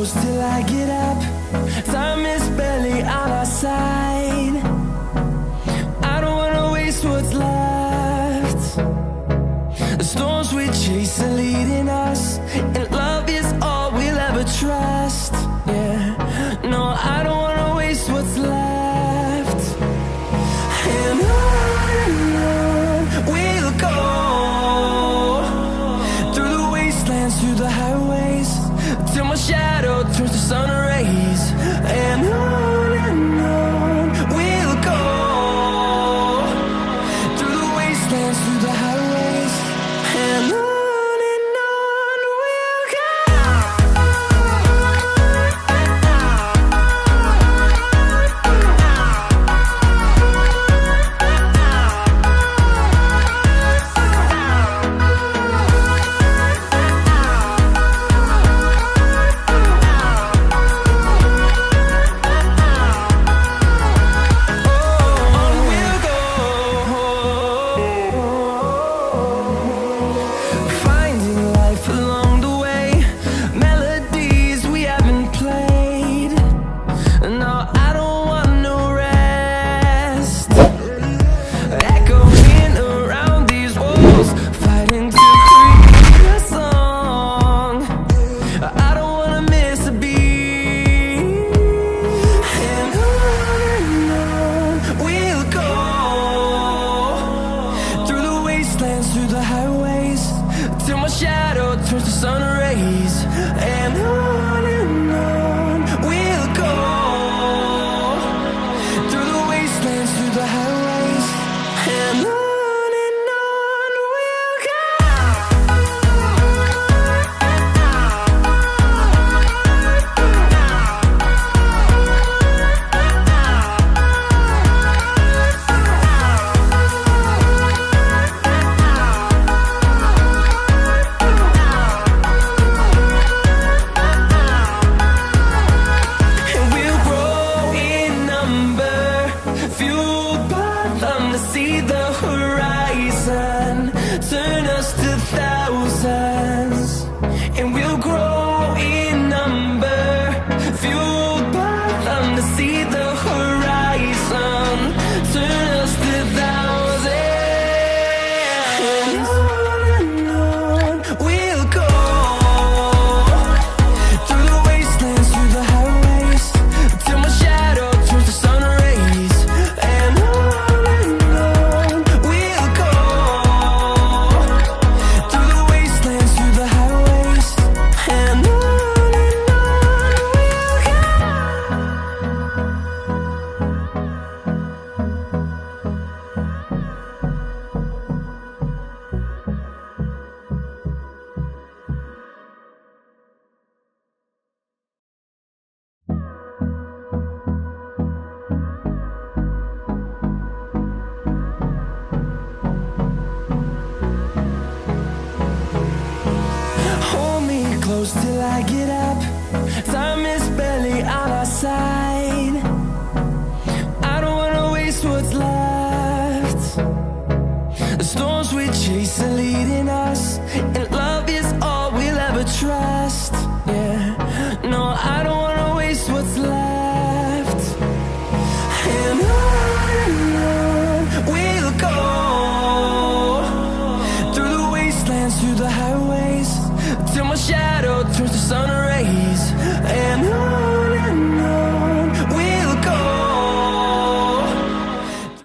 close till I get up. Time is barely on our side. I don't wanna waste what's left. The storms we chase are leading us, and love is all we'll ever trust. Yeah, no, I don't wanna waste what's left. And on we'll go, through the wastelands, through the highways, till my shadow turns to sun rays. And on we'll go, through the wastelands, through the highways, and on we'll go. Through the highways, till my shadow turns to sun rays. And on we'll go, through the wastelands, through the highways, and on we'll go. Fueled by them to see the horizon, turn us to thousands, and we'll grow in number. Fueled by them to see the horizon, turn us to thousands. And on we'll go, through the wastelands, through the highways, till my shadow turns to sun rays. And on we'll go, through the wastelands, through the highways, and on we'll go. Hold me close till I get up. Time is barely on our side. I don't wanna waste what's left. The storms we chase are leading us, and love is all we'll ever trust. Yeah, no, I don't wanna waste what's left. And on we'll go, through the wastelands, through the highways, till my shadow